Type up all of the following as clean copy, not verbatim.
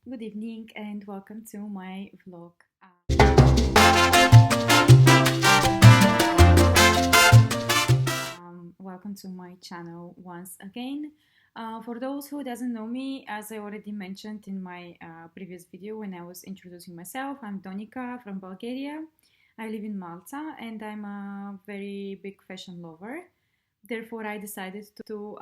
Good evening and welcome to my vlog. Welcome to my channel once again. For those who doesn't know me, as I already mentioned in my previous video when I was introducing myself, I'm Donica from Bulgaria. I live in Malta and I'm a very big fashion lover. Therefore, I decided to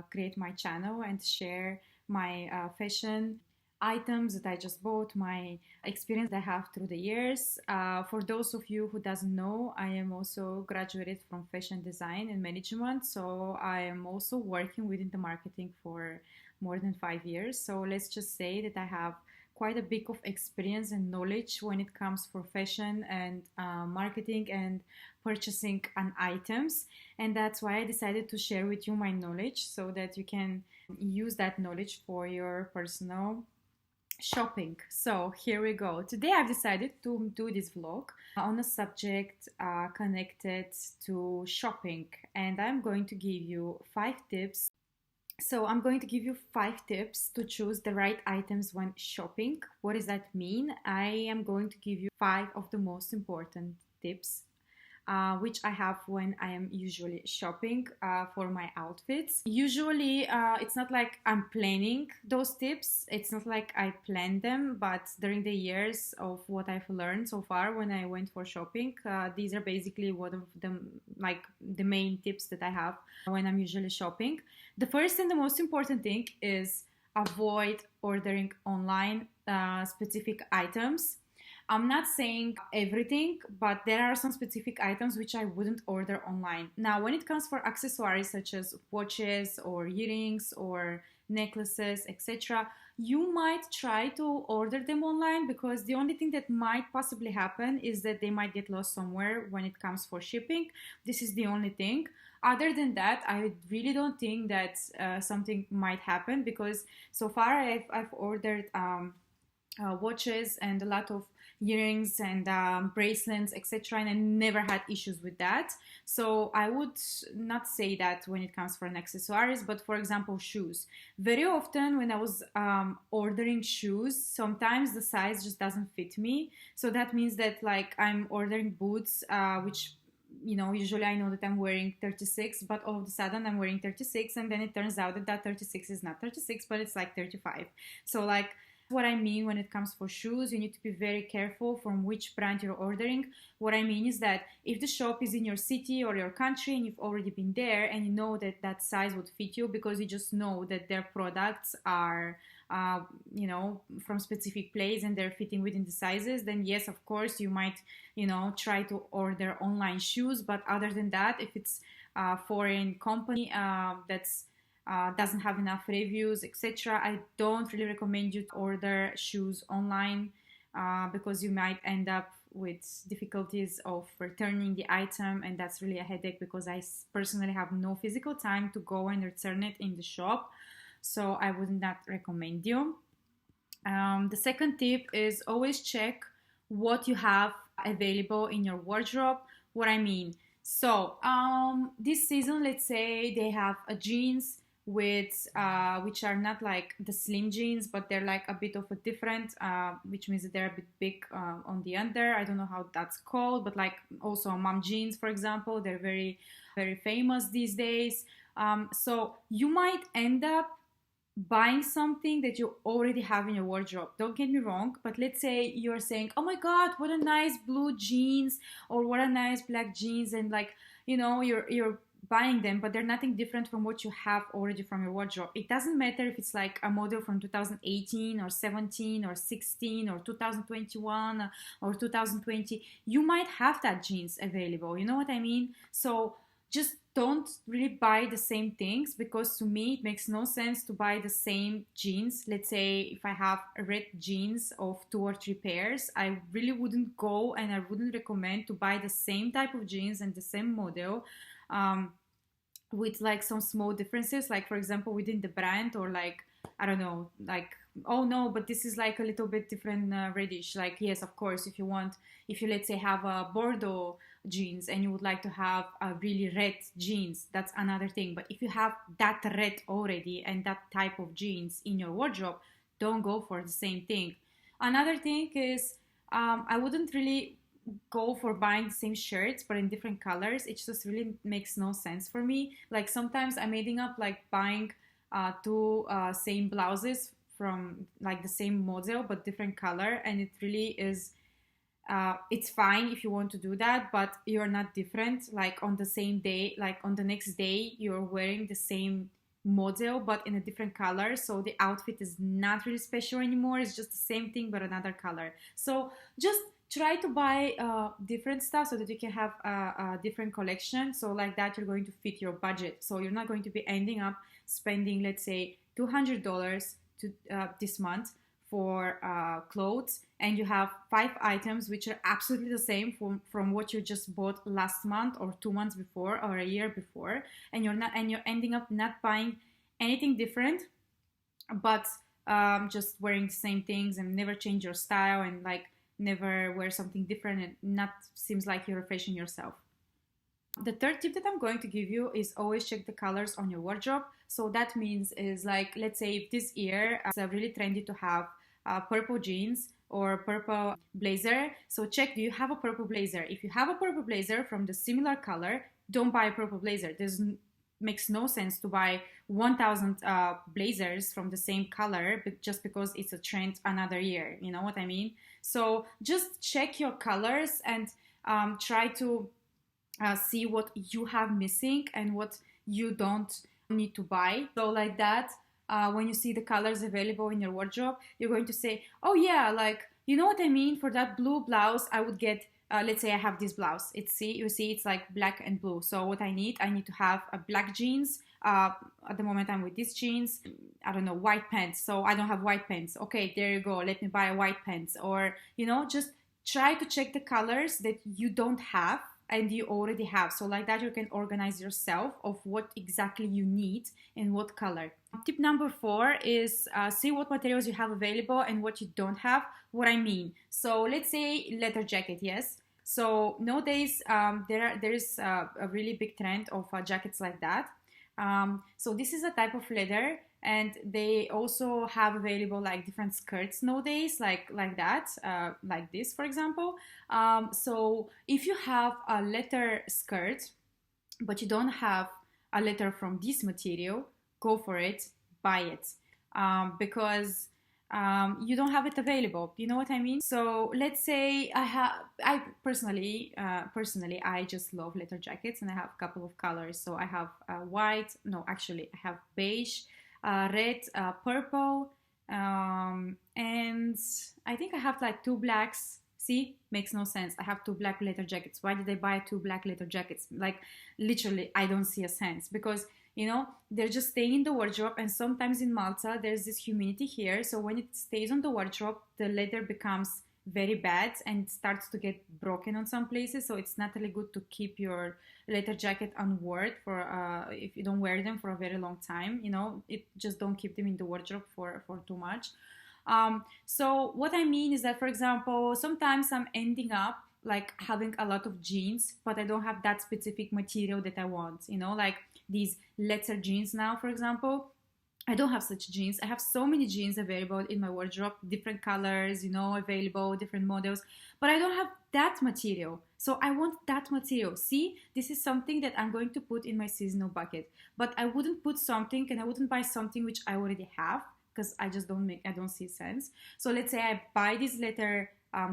create my channel and share my fashion items that I just bought, my experience that I have through the years. For those of you who doesn't know, I am also graduated from fashion design and management, so I am also working within the marketing for more than 5 years. So let's just say that I have quite a bit of experience and knowledge when it comes for fashion and marketing and purchasing an items, and that's why I decided to share with you my knowledge so that you can use that knowledge for your personal shopping. So here we go. Today I've decided to do this vlog on a subject connected to shopping, and I'm going to give you 5 tips. So I'm going to give you 5 tips to choose the right items when shopping. What does that mean? I am going to give you 5 of the most important tips which I have when I am usually shopping for my outfits. Usually, it's not like I'm planning those tips. It's not like I plan them, but during the years of what I've learned so far when I went for shopping, these are basically one of them, like the main tips that I have when I'm usually shopping. The first and the most important thing is avoid ordering online specific items. I'm not saying everything, but there are some specific items which I wouldn't order online. Now, when it comes for accessories such as watches or earrings or necklaces, etc., you might try to order them online because the only thing that might possibly happen is that they might get lost somewhere when it comes for shipping. This is the only thing. Other than that, I really don't think that something might happen because so far I've ordered watches and a lot of earrings and bracelets, etc., and I never had issues with that. So I would not say that when it comes for an accessories, but for example shoes, very often when I was ordering shoes, sometimes the size just doesn't fit me. So that means that like I'm ordering boots which usually I know that I'm wearing 36, but all of a sudden I'm wearing 36, and then it turns out that 36 is not 36, but it's like 35. So like what I mean when it comes for shoes, you need to be very careful from which brand you're ordering. What I mean is that if the shop is in your city or your country and you've already been there and you know that that size would fit you because you just know that their products are from specific place and they're fitting within the sizes, then yes, of course you might try to order online shoes. But other than that, if it's a foreign company that's doesn't have enough reviews, etc., I don't really recommend you to order shoes online because you might end up with difficulties of returning the item, and that's really a headache because I personally have no physical time to go and return it in the shop, so I would not recommend you. The second tip is always check what you have available in your wardrobe. What I mean, so this season, let's say they have a jeans with which are not like the slim jeans, but they're like a bit of a different, which means that they're a bit big on the under. I don't know how that's called, but like also mom jeans, for example, they're very very famous these days. So you might end up buying something that you already have in your wardrobe. Don't get me wrong, but let's say you're saying, oh my god, what a nice blue jeans, or what a nice black jeans, and like you're buying them, but they're nothing different from what you have already from your wardrobe. It doesn't matter if it's like a model from 2018 or 17 or 16 or 2021 or 2020. You might have that jeans available, you know what I mean? So just don't really buy the same things, because to me it makes no sense to buy the same jeans. Let's say if I have red jeans of 2 or 3 pairs, I really wouldn't go and I wouldn't recommend to buy the same type of jeans and the same model with like some small differences, like for example within the brand, or like I don't know, like, oh no, but this is like a little bit different reddish. Like yes, of course, if you let's say have a Bordeaux jeans and you would like to have a really red jeans, that's another thing. But if you have that red already and that type of jeans in your wardrobe, don't go for the same thing. Another thing is I wouldn't really go for buying the same shirts but in different colors. It just really makes no sense for me. Like sometimes I'm ending up like buying two same blouses from like the same model but different color, and it really is it's fine if you want to do that, but you're not different. Like on the same day, like on the next day, you're wearing the same model but in a different color, so the outfit is not really special anymore. It's just the same thing but another color. So just try to buy different stuff so that you can have a different collection, so like that you're going to fit your budget, so you're not going to be ending up spending, let's say, $200 to this month for clothes, and you have 5 items which are absolutely the same from what you just bought last month or 2 months before or a year before, and you're ending up not buying anything different, but just wearing the same things and never change your style and like never wear something different, and not seems like you're refreshing yourself. The third tip that I'm going to give you is always check the colors on your wardrobe. So that means is like, let's say if this year it's really trendy to have purple jeans or purple blazer. So check, do you have a purple blazer? If you have a purple blazer from the similar color, don't buy a purple blazer. Makes no sense to buy 1,000 blazers from the same color but just because it's a trend another year. You know what I mean? So just check your colors and try to see what you have missing and what you don't need to buy. So like that, when you see the colors available in your wardrobe, you're going to say, oh yeah, like, you know what I mean? For that blue blouse, I would get, let's say I have this blouse. You see, it's like black and blue. So what I need to have a black jeans. At the moment I'm with these jeans. I don't know, white pants. So I don't have white pants. Okay, there you go. Let me buy white pants. Or, you know, just try to check the colors that you don't have and you already have. So like that you can organize yourself of what exactly you need in what color. Tip number 4 is see what materials you have available and what you don't have. What I mean, so let's say leather jacket, yes. So nowadays there is a really big trend of jackets like that. So this is a type of leather, and they also have available like different skirts nowadays, like that, like this, for example. So if you have a leather skirt, but you don't have a leather from this material, go for it, buy it, because you don't have it available. You know what I mean? So let's say I personally, I just love leather jackets, and I have a couple of colors. So I have white, no, actually I have beige, red, purple, and I think I have like 2 blacks. See, makes no sense. I have 2 black leather jackets. Why did I buy 2 black leather jackets? Like literally, I don't see a sense, because you know, they're just staying in the wardrobe, and sometimes in Malta there's this humidity here, so when it stays on the wardrobe, the leather becomes very bad and it starts to get broken on some places. So it's not really good to keep your leather jacket unworn for if you don't wear them for a very long time. You know, it just don't keep them in the wardrobe for too much. So what I mean is that, for example, sometimes I'm ending up like having a lot of jeans, but I don't have that specific material that I want, you know, like these leather jeans now, for example. I don't have such jeans. I have so many jeans available in my wardrobe, different colors, you know, available, different models, but I don't have that material. So I want that material. See, this is something that I'm going to put in my seasonal bucket, but I wouldn't put something, and I wouldn't buy something which I already have, because I don't see sense. So let's say I buy these leather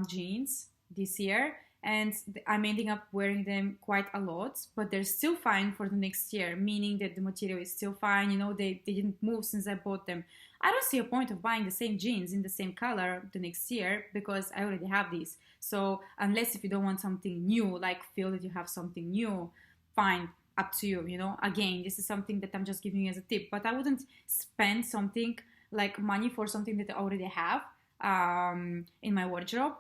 jeans this year, and I'm ending up wearing them quite a lot, but they're still fine for the next year, meaning that the material is still fine, you know, they didn't move since I bought them. I don't see a point of buying the same jeans in the same color the next year, because I already have these. So unless if you don't want something new, like feel that you have something new, fine, up to you, you know. Again, this is something that I'm just giving you as a tip, but I wouldn't spend something like money for something that I already have in my wardrobe.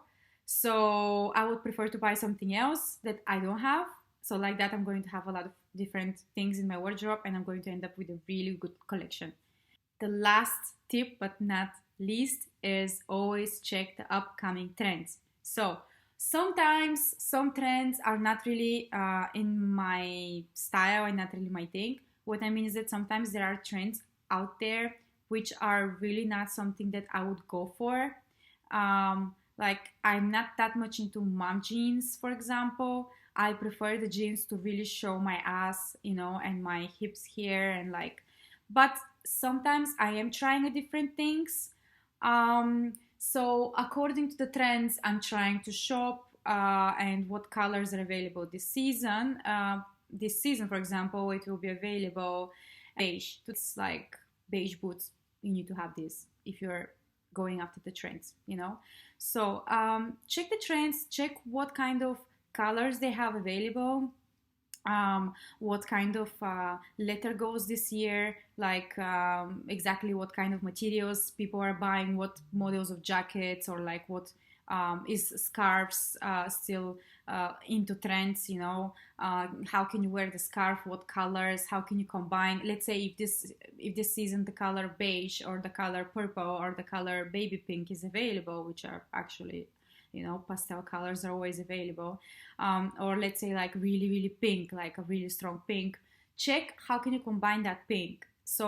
So I would prefer to buy something else that I don't have. So like that, I'm going to have a lot of different things in my wardrobe, and I'm going to end up with a really good collection. The last tip, but not least, is always check the upcoming trends. So sometimes some trends are not really in my style and not really my thing. What I mean is that sometimes there are trends out there which are really not something that I would go for. Like, I'm not that much into mom jeans, for example. I prefer the jeans to really show my ass, you know, and my hips here, and like, but sometimes I am trying a different things. So according to the trends, I'm trying to shop, and what colors are available this season. This season, for example, it will be available beige. It's like beige boots. You need to have this if you're going after the trends, you know. So check the trends, check what kind of colors they have available, what kind of letter goes this year, like exactly what kind of materials people are buying, what models of jackets, or like what is scarves still into trends, you know. How can you wear the scarf, what colors, how can you combine. Let's say if this season the color beige or the color purple or the color baby pink is available, which are actually, you know, pastel colors are always available, or let's say like really really pink, like a really strong pink. Check how can you combine that pink. So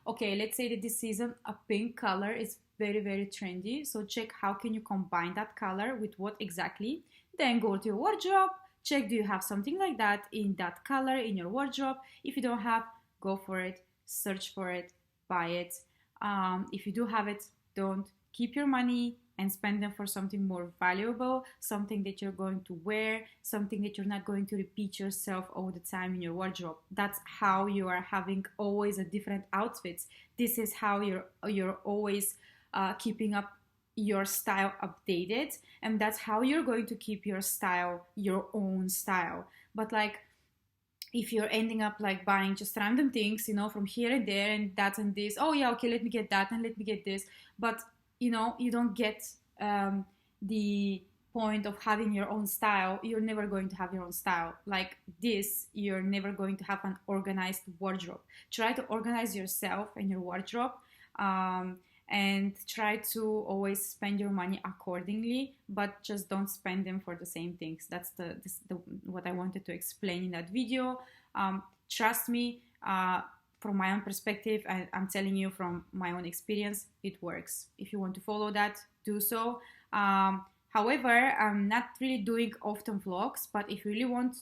okay, let's say that this season a pink color is very very trendy, so check how can you combine that color with what exactly. Then go to your wardrobe, check do you have something like that in that color in your wardrobe. If you don't have, go for it, search for it, buy it. If you do have it, don't. Keep your money and spend them for something more valuable, something that you're going to wear, something that you're not going to repeat yourself all the time in your wardrobe. That's how you are having always a different outfits. This is how you're always keeping up your style updated, and that's how you're going to keep your style, your own style. But like, if you're ending up like buying just random things, you know, from here and there and that and this, oh yeah, okay, let me get that and let me get this, but you know, you don't get the point of having your own style. You're never going to have your own style like this. You're never going to have an organized wardrobe. Try to organize yourself and your wardrobe, and try to always spend your money accordingly, but just don't spend them for the same things. That's the what I wanted to explain in that video. Trust me, from my own perspective, I'm telling you from my own experience, it works. If you want to follow that, do so. However, I'm not really doing often vlogs, but if you really want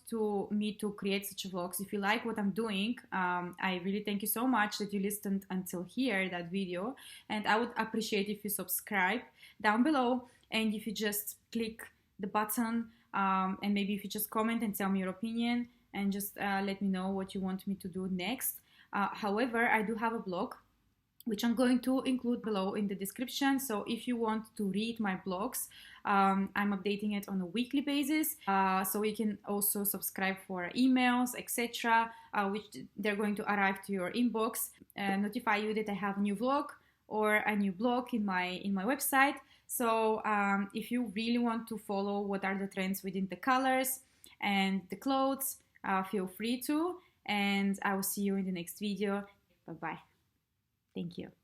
me to create such vlogs, if you like what I'm doing, I really thank you so much that you listened until here, that video, and I would appreciate if you subscribe down below, and if you just click the button, and maybe if you just comment and tell me your opinion, and just let me know what you want me to do next. However, I do have a blog, which I'm going to include below in the description. So if you want to read my blogs, I'm updating it on a weekly basis. So you can also subscribe for emails, etc., which they're going to arrive to your inbox, notify you that I have a new vlog or a new blog in my website. So if you really want to follow what are the trends within the colors and the clothes, feel free to. And I will see you in the next video. Bye bye. Thank you.